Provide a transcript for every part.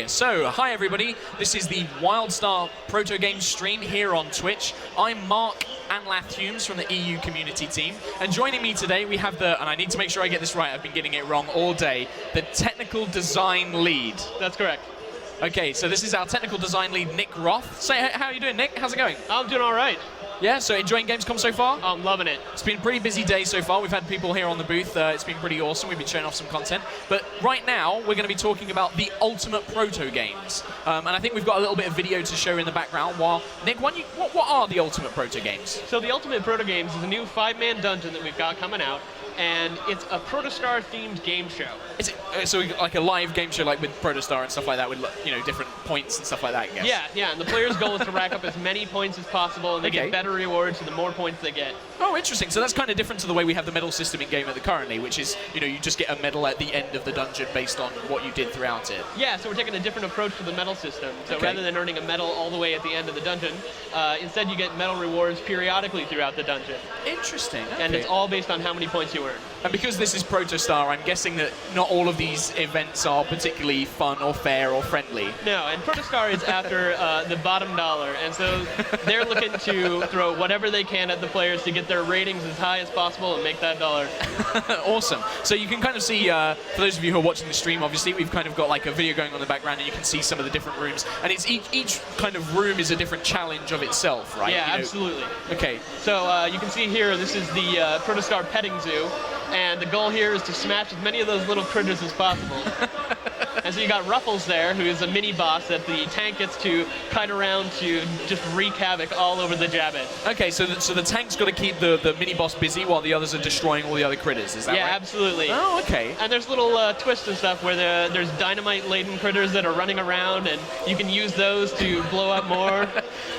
So, hi everybody, this is the WildStar Proto Games stream here on Twitch. I'm Mark Anlath-Humes from the EU community team, and joining me today we have the, and I need to make sure I get this right, I've been getting it wrong all day, the technical design lead. That's correct. Okay, so this is our technical design lead, Nick Roth. Say, how are you doing, Nick? How's it going? I'm doing all right. Yeah, so enjoying Gamescom so far? I'm loving it. It's been a pretty busy day so far. We've had people here on the booth. It's been pretty awesome. We've been showing off some content. But right now, we're going to be talking about the ultimate Proto Games. And I think we've got a little bit of video to show in the background. While Nick, what are the ultimate Proto Games? So the ultimate Proto Games is a new 5-man dungeon that we've got coming out. And it's a Protostar themed game show. Is it so like a live game show, like with Protostar and stuff like that, with different points and stuff like that? I guess. Yeah. And the player's goal is to rack up as many points as possible, and they get better rewards the more points they get. Oh, interesting. So that's kind of different to the way we have the medal system in game currently, which is you just get a medal at the end of the dungeon based on what you did throughout it. Yeah. So we're taking a different approach to the medal system. So rather than earning a medal all the way at the end of the dungeon, instead you get medal rewards periodically throughout the dungeon. Interesting. Okay. And it's all based on how many points you earn. And because this is Protostar, I'm guessing that not all of these events are particularly fun or fair or friendly. No, and Protostar is after the bottom dollar, and so they're looking to throw whatever they can at the players to get their ratings as high as possible and make that dollar. Awesome. So you can kind of see, for those of you who are watching the stream, obviously, we've kind of got like a video going on in the background, and you can see some of the different rooms. And it's each kind of room is a different challenge of itself, right? Yeah, absolutely. Okay. So you can see here, this is the Protostar petting zoo. And the goal here is to smash as many of those little critters as possible. And so you got Ruffles there, who is a mini-boss that the tank gets to kite around to just wreak havoc all over the Jabbit. Okay, so the tank's got to keep the mini-boss busy while the others are destroying all the other critters, is that right? Yeah, absolutely. Oh, okay. And there's little twists and stuff where there's dynamite-laden critters that are running around, and you can use those to blow up more.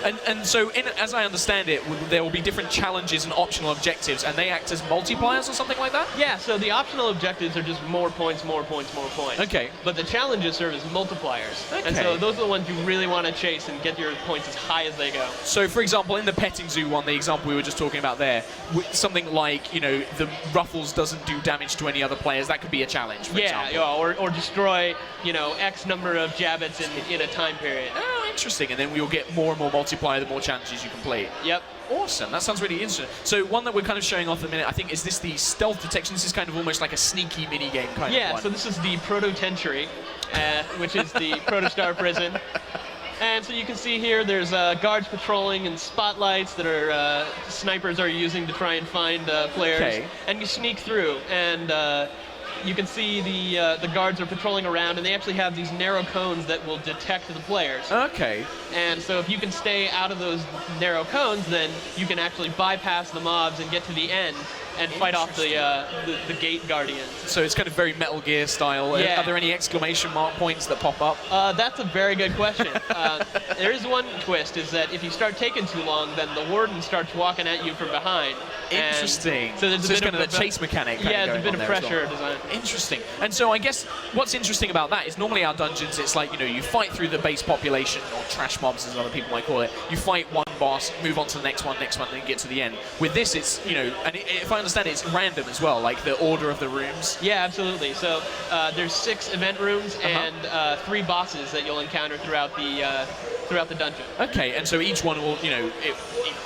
And so, as I understand it, there will be different challenges and optional objectives, and they act as multipliers or something like that? Yeah, so the optional objectives are just more points, more points, more points. Okay. But the challenges serve as multipliers. Okay. And so those are the ones you really want to chase and get your points as high as they go. So, for example, in the petting zoo one, the example we were just talking about there, something like, the Ruffles doesn't do damage to any other players, that could be a challenge, for example. Yeah, or destroy, X number of Jabbits in a time period. Oh, interesting. And then we'll get more and more multiplier the more challenges you complete. Yep. Awesome. That sounds really interesting. So one that we're kind of showing off in a minute, I think, is this the stealth detection? This is kind of almost like a sneaky mini-game kind of one. Yeah, so this is the Proto-Tentry, which is the Protostar prison. And so you can see here there's guards patrolling and spotlights that are snipers are using to try and find players. Okay. And you sneak through, and you can see the guards are patrolling around, and they actually have these narrow cones that will detect the players. Okay. And so if you can stay out of those narrow cones, then you can actually bypass the mobs and get to the end and fight off the gate guardians. So it's kind of very Metal Gear style. Yeah. Are there any exclamation mark points that pop up? That's a very good question. There is one twist, is that if you start taking too long, then the warden starts walking at you from behind. Interesting. So there's a bit kind of the chase mechanic. Yeah, it's a bit of pressure design. Interesting. And so I guess what's interesting about that is normally our dungeons, it's like, you fight through the base population, or trash mobs as other people might call it. You fight one boss, move on to the next one, and get to the end. With this, it's, and if I understand it, it's random as well, like the order of the rooms. Yeah, absolutely. So there's 6 event rooms and 3 bosses that you'll encounter throughout the dungeon. Okay, and so each one will,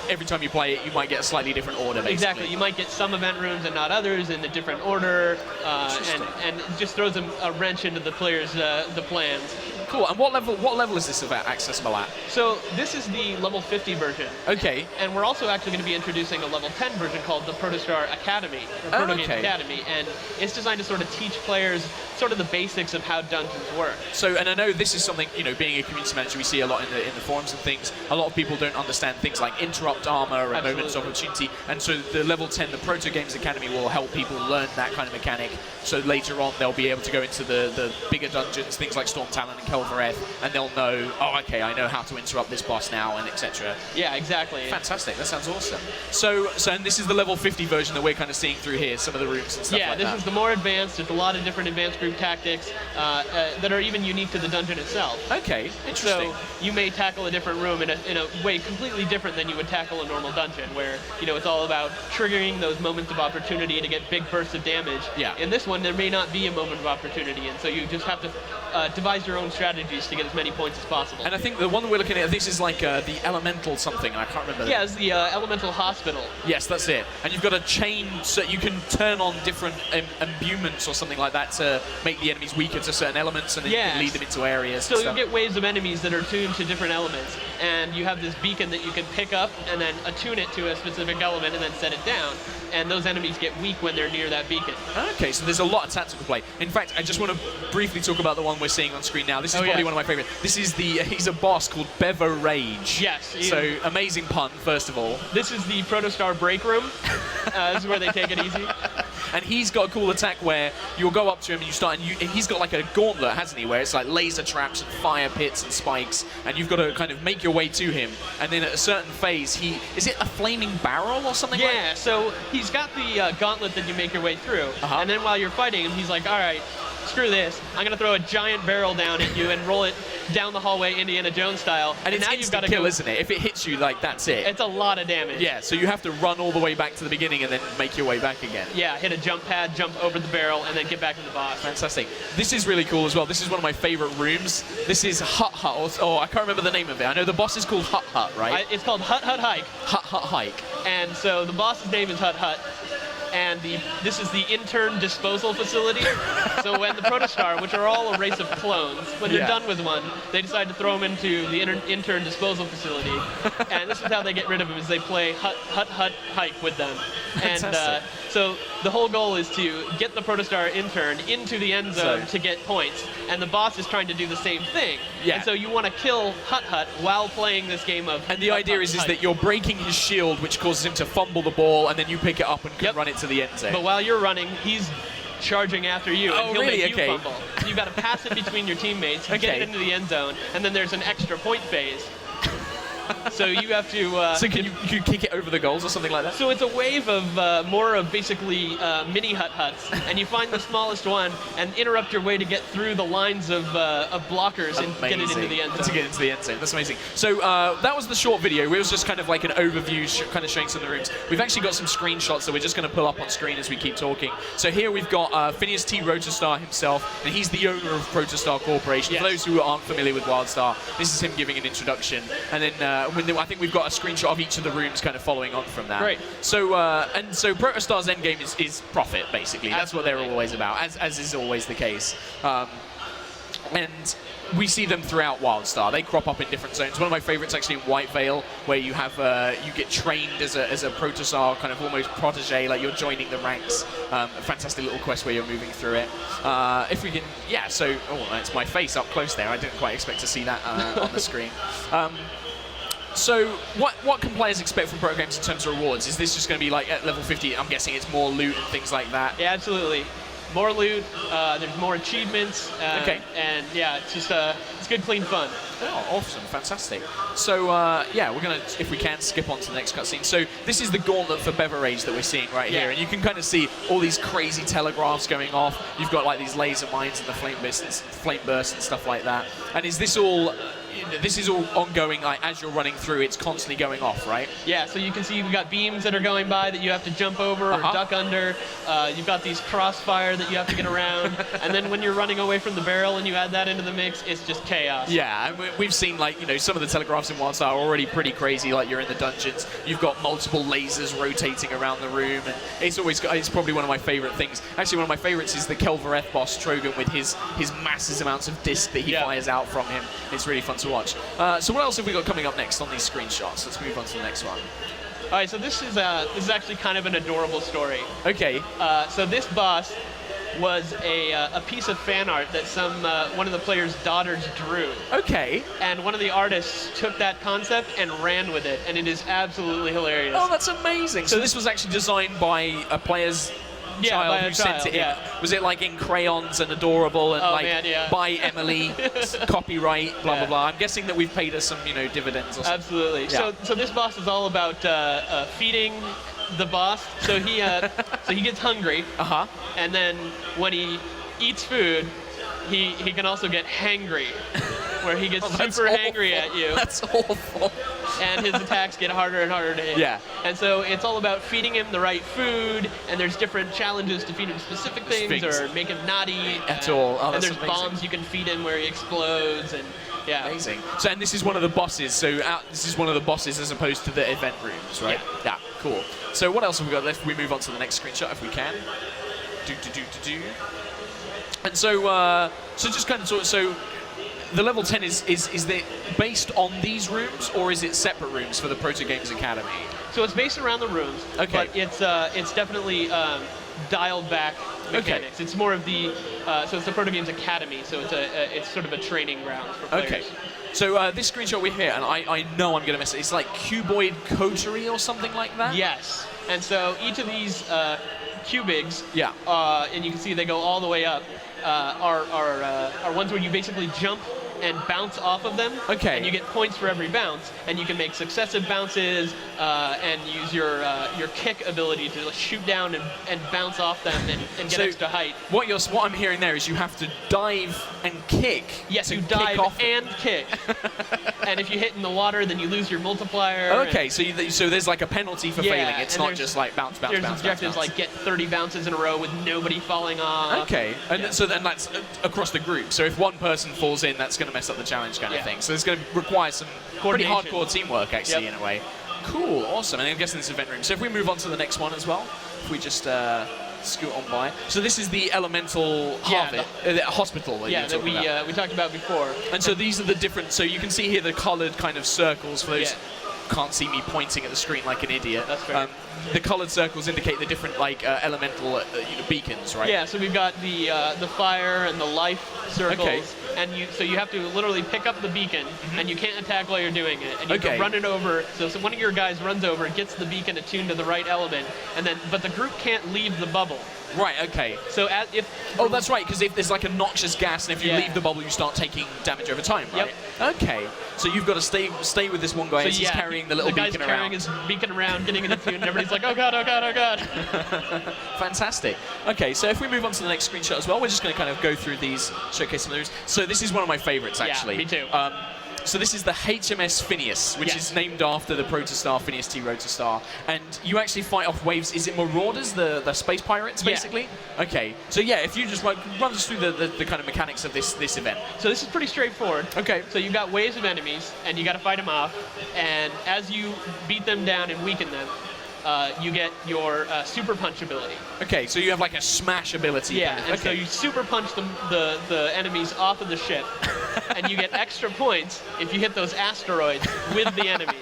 every time you play it, you might get a slightly different order, basically. Exactly. You might get some event rooms and not others in a different order, and it just throws a wrench into the players' the plans. Cool. And what level is this event accessible at? So this is the level 50 version. Okay. And we're also actually going to be introducing a level 10 version called the Protostar Academy, or Proto Games Academy, and it's designed to sort of teach players sort of the basics of how dungeons work. So, and I know this is something, being a community manager, we see a lot in the forums and things. A lot of people don't understand things like interrupt armor and moments of opportunity, and so the level 10, the Proto Games Academy, will help people learn that kind of mechanic. So later on, they'll be able to go into the bigger dungeons, things like Storm Talon and Kelvareth, and they'll know, oh, okay, I know how to interrupt this boss now, and etc. Yeah, exactly. Fantastic. That sounds awesome. So and this is the level 50 version that we're kind of seeing through here, some of the rooms and stuff like that. Yeah, this is the more advanced. There's a lot of different advanced group tactics that are even unique to the dungeon itself. Okay, interesting. So you may tackle a different room in a way completely different than you would tackle a normal dungeon, where it's all about triggering those moments of opportunity to get big bursts of damage. Yeah. In this one, there may not be a moment of opportunity, and so you just have to devise your own strategy strategies to get as many points as possible. And I think the one we're looking at, this is like the elemental something, and I can't remember. Yeah, it's the elemental hospital. Yes, that's it. And you've got a chain, so you can turn on different imbuements or something like that to make the enemies weaker to certain elements, and then you can lead them into areas. So you get waves of enemies that are tuned to different elements, and you have this beacon that you can pick up and then attune it to a specific element and then set it down. And those enemies get weak when they're near that beacon. Okay, so there's a lot of tactical play. In fact, I just want to briefly talk about the one we're seeing on screen now. This is probably one of my favorite. This is he's a boss called Beverage. Yes. So amazing pun, first of all. This is the Protostar break room. This is where they take it easy. And he's got a cool attack where you'll go up to him and you start, and he's got like a gauntlet, hasn't he, where it's like laser traps and fire pits and spikes, and you've got to kind of make your way to him. And then at a certain phase, is it a flaming barrel or something? Yeah, so he's got the gauntlet that you make your way through, and then while you're fighting him, he's like, all right, screw this, I'm gonna throw a giant barrel down at you and roll it down the hallway Indiana Jones style. And it's now instant kill, isn't it? If it hits you, like, that's it. It's a lot of damage. Yeah, so you have to run all the way back to the beginning and then make your way back again. Yeah, hit a jump pad, jump over the barrel, and then get back to the boss. Fantastic. This is really cool as well. This is one of my favorite rooms. This is Hut Hut, or I can't remember the name of it. I know the boss is called Hut Hut, right? It's called Hut Hut Hike. Hut Hut Hike. And so the boss's name is Hut Hut. And this is the Intern disposal facility. So when the Protostar, which are all a race of clones, when they're done with one, they decide to throw them into the Intern disposal facility. And this is how they get rid of them, is they play Hut Hut Hike with them. And so the whole goal is to get the Protostar Intern into the end zone to get points. And the boss is trying to do the same thing. Yeah. And so you want to kill Hut Hut while playing this game of And the idea is that you're breaking his shield, which causes him to fumble the ball, and then you pick it up and can run it to the end zone. But while you're running, he's charging after you, and he'll make you fumble. So you've got to pass it between your teammates, get it into the end zone, and then there's an extra point phase. So you have to... so can you kick it over the goals or something like that? So it's a wave of more of basically mini Hut Huts, and you find the smallest one and interrupt your way to get through the lines of blockers and get it into the end zone. To get into the end zone. That's amazing. So that was the short video. It was just kind of like an overview, kind of showing some of the rooms. We've actually got some screenshots that we're just going to pull up on screen as we keep talking. So here we've got Phineas T. Rotostar himself, and he's the owner of Protostar Corporation. Yes. For those who aren't familiar with WildStar, this is him giving an introduction, and then I think we've got a screenshot of each of the rooms kind of following on from that. Great. So so Protostar's endgame is profit, basically. That's what they're always about, as is always the case. And we see them throughout WildStar. They crop up in different zones. One of my favorites actually in White Veil, where you have you get trained as a Protostar, kind of almost protege, like you're joining the ranks. A fantastic little quest where you're moving through it. If we can, so that's my face up close there. I didn't quite expect to see that on the screen. So what can players expect from Proto Games in terms of rewards? Is this just going to be like at level 50? I'm guessing it's more loot and things like that. Yeah, absolutely. More loot. There's more achievements. Okay. And yeah, it's just it's good, clean fun. Oh, awesome, fantastic. So we're gonna, if we can, skip on to the next cutscene. So this is the gauntlet for Beverage that we're seeing right here, and you can kind of see all these crazy telegraphs going off. You've got like these laser mines and the flame bursts and stuff like that. And is this all? This is all ongoing, like as you're running through, it's constantly going off, right? Yeah, so you can see you've got beams that are going by that you have to jump over or duck under. You've got these crossfire that you have to get around. And then when you're running away from the barrel and you add that into the mix, it's just chaos. Yeah, and we've seen like, some of the telegraphs in WildStar are already pretty crazy, like you're in the dungeons. You've got multiple lasers rotating around the room, and it's probably one of my favorite things. Actually, one of my favorites is the Kelvareth boss, Trogan, with his massive amounts of disc that he fires out from him. It's really fun to watch. So what else have we got coming up next on these screenshots? Let's move on to the next one. All right, so this is actually kind of an adorable story. Okay. So this boss was a piece of fan art that one of the players' daughters drew. Okay. And one of the artists took that concept and ran with it, and it is absolutely hilarious. Oh, that's amazing. So this was actually designed by a player's child who sent it in. Was it like in crayons and adorable and by Emily, copyright, blah blah blah? I'm guessing that we've paid us some dividends or something. Absolutely. Yeah. So this boss is all about feeding the boss. So he gets hungry. And then when he eats food, he can also get hangry, where he gets super angry at you. That's awful. and his attacks get harder and harder to hit. Yeah. And so it's all about feeding him the right food, and there's different challenges to feed him specific things or make him naughty. At all. Oh, and that's there's amazing. bombs you can feed him where he explodes, and yeah. Amazing. So, and this is one of the bosses. So, this is one of the bosses as opposed to the event rooms, right? Yeah. Cool. So, what else have we got left? We move on to the next screenshot if we can. And so, so just kind of so the level 10 is there based on these rooms, or is it separate rooms for the Proto Games Academy? So it's based around the rooms, Okay. but it's definitely dialed back mechanics. It's more of the so it's the Proto Games Academy, so it's sort of a training ground for players. Okay. So this screenshot we're here, and I know I'm going to miss it. It's like cuboid coterie or something like that? Yes. And so each of these cubigs, Yeah. and you can see they go all the way up, are ones where you basically jump and bounce off of them. Okay. And you get points for every bounce, and you can make successive bounces and use your kick ability to shoot down and bounce off them and get extra height. What I'm hearing there is you have to dive and kick. Yes, to you kick dive off. and kick. And if you hit in the water, then you lose your multiplier. Okay, so there's like a penalty for failing. It's not just like bounce, bounce, there's bounce, objectives bounce. like get 30 bounces in a row with nobody falling off. Okay, and so then that's across the group. So if one person falls in, that's going to mess up the challenge kind of thing. So it's going to require some pretty hardcore teamwork actually in a way. Cool, awesome. And I'm guessing this event room. So if we move on to the next one as well, if we just scoot on by. So this is the elemental hospital that that we talked about before. And so these are the different. So you can see here the coloured kind of circles for those. Can't see me pointing at the screen like an idiot. That's fair. The coloured circles indicate the different like elemental beacons, right? Yeah. So we've got the fire and the life circles, and so you have to literally pick up the beacon, and you can't attack while you're doing it, and you have to run it over. So one of your guys runs over, gets the beacon attuned to the right element, and then but the group can't leave the bubble. Right, okay. So oh, that's right, because if there's like a noxious gas, and if you leave the bubble, you start taking damage over time, right? Yep. Okay. So you've got to stay with this one guy as he's carrying the little beacon around. The guy's carrying his beacon around, getting it attuned, and everybody's like, oh god, oh god, oh god. Fantastic. Okay, so if we move on to the next screenshot as well, we're just going to kind of go through these, showcase some of those. So this is one of my favorites, actually. Yeah, me too. So this is the HMS Phineas, which is named after the Protostar, Phineas T. Rotostar. And you actually fight off waves. Is it Marauders, the space pirates, basically? Yeah. Okay. So yeah, if you just like run us through the kind of mechanics of this event. So this is pretty straightforward. Okay. So you've got waves of enemies, and you got to fight them off. And as you beat them down and weaken them, you get your super punch ability. Okay, so you have like a smash ability. Yeah, and so you super punch the enemies off of the ship, and you get extra points if you hit those asteroids with the enemies.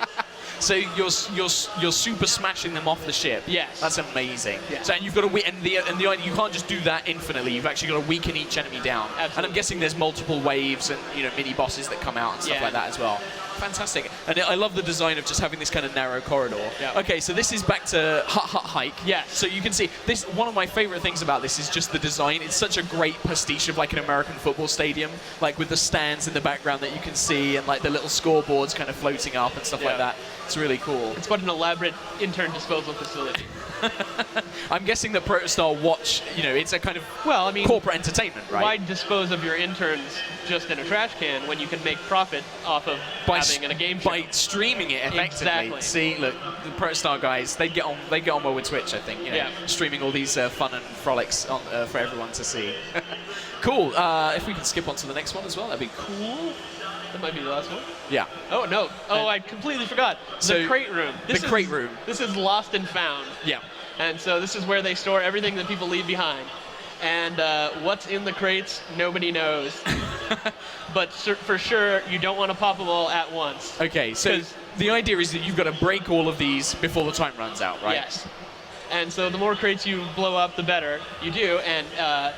So you're super smashing them off the ship. Yes. That's amazing. Yeah. So and you've got to and the idea you can't just do that infinitely. You've actually got to weaken each enemy down. Absolutely. And I'm guessing there's multiple waves and mini bosses that come out and stuff like that as well. Fantastic. And I love the design of just having this kind of narrow corridor. Yeah. Okay, so this is back to Hut Hut Hike. Yes. So you can see this. One of my favorite things about this is just the design. It's such a great pastiche of like an American football stadium, like with the stands in the background that you can see and like the little scoreboards kind of floating up and stuff like that. It's really cool. It's quite an elaborate intern disposal facility. I'm guessing that Protostar watch, it's a kind of corporate entertainment, right? Why dispose of your interns just in a trash can when you can make profit off of having a game show? By streaming it effectively. Exactly. See, look, the Protostar guys, they get on well with Twitch, I think. Streaming all these fun and frolics on, for everyone to see. Cool. If we can skip on to the next one as well, that'd be cool. That might be the last one. Yeah. Oh, no. Oh, I completely forgot. The crate room. Crate room. This is lost and found. Yeah. And so this is where they store everything that people leave behind. And what's in the crates, nobody knows. But for sure, you don't want to pop them all at once. Okay, so the idea is that you've got to break all of these before the time runs out, right? Yes. And so the more crates you blow up, the better you do. And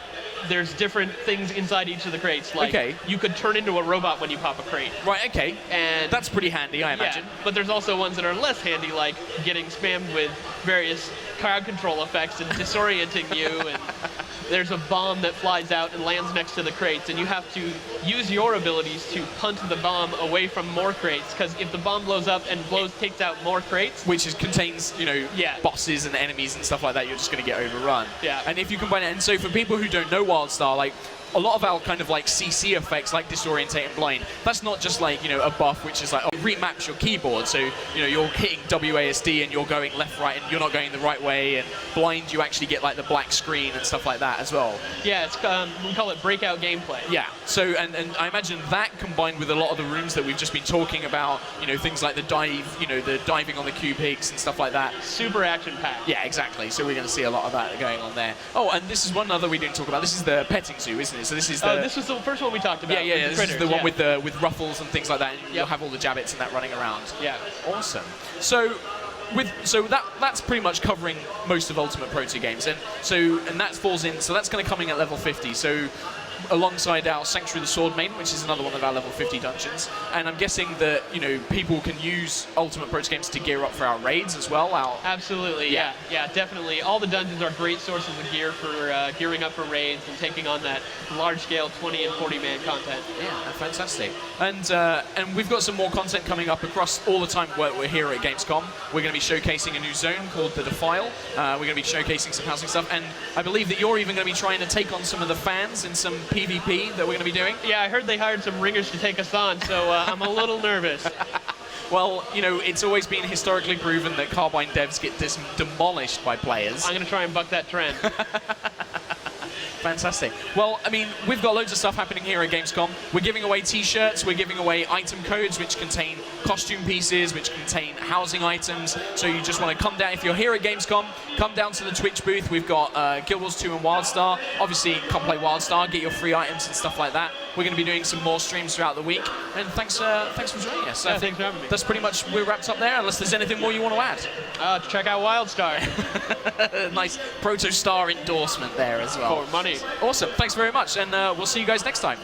there's different things inside each of the crates. Like you could turn into a robot when you pop a crate. Right, okay. And that's pretty handy, I imagine. But there's also ones that are less handy, like getting spammed with various crowd control effects and disorienting you. And there's a bomb that flies out and lands next to the crates, and you have to use your abilities to punt the bomb away from more crates, because if the bomb blows up and takes out more crates, which contains bosses and enemies and stuff like that, you're just going to get overrun. Yeah. And if you combine it, and so for people who don't know WildStar, like a lot of our kind of like CC effects, like disorientate and blind, that's not just like, you know, a buff which is like, oh, remaps your keyboard, so, you know, you're hitting WASD and you're going left, right, and you're not going the right way, and blind you actually get like the black screen and stuff like that as well. Yeah, it's we call it breakout gameplay. Yeah, so, and I imagine that combined with a lot of the rooms that we've just been talking about, you know, things like the dive, you know, the diving on the cube pigs and stuff like that. Super action-packed. Yeah, exactly. So we're going to see a lot of that going on there. Oh, and this is one other we didn't talk about. This is the petting zoo, isn't it? So this is the... Oh, this was the first one we talked about. Yeah. This is the one with ruffles and things like that. And Yep. you'll have all the jabbits and that running around. Yeah. Awesome. So that's pretty much covering most of Ultimate Proto Games, and that falls in. So that's going to come in at level 50. So alongside our Sanctuary of the Swordmaiden, which is another one of our level 50 dungeons, and I'm guessing that, you know, people can use Ultimate Proto Games to gear up for our raids as well. Absolutely, yeah, definitely. All the dungeons are great sources of gear for gearing up for raids and taking on that large-scale 20 and 40-man content. Yeah, fantastic. And we've got some more content coming up across all the time we're here at Gamescom. We're going to be showcasing a new zone called the Defile. We're going to be showcasing some housing stuff, and I believe that you're even going to be trying to take on some of the fans in some PvP that we're going to be doing. Yeah, I heard they hired some ringers to take us on, so I'm a little nervous. Well, you know, it's always been historically proven that Carbine devs get demolished by players. I'm going to try and buck that trend. Fantastic. Well, I mean, we've got loads of stuff happening here at Gamescom. We're giving away t-shirts, we're giving away item codes which contain costume pieces, which contain housing items. So you just want to come down, if you're here at Gamescom, come down to the Twitch booth. We've got Guild Wars 2 and WildStar. Obviously, come play WildStar, get your free items and stuff like that. We're going to be doing some more streams throughout the week. And thanks for joining us. Yeah, thanks for having me. That's pretty much, we're wrapped up there, unless there's anything more you want to add. Check out WildStar. Nice Protostar endorsement there as well. For money. Awesome. Thanks very much, and we'll see you guys next time.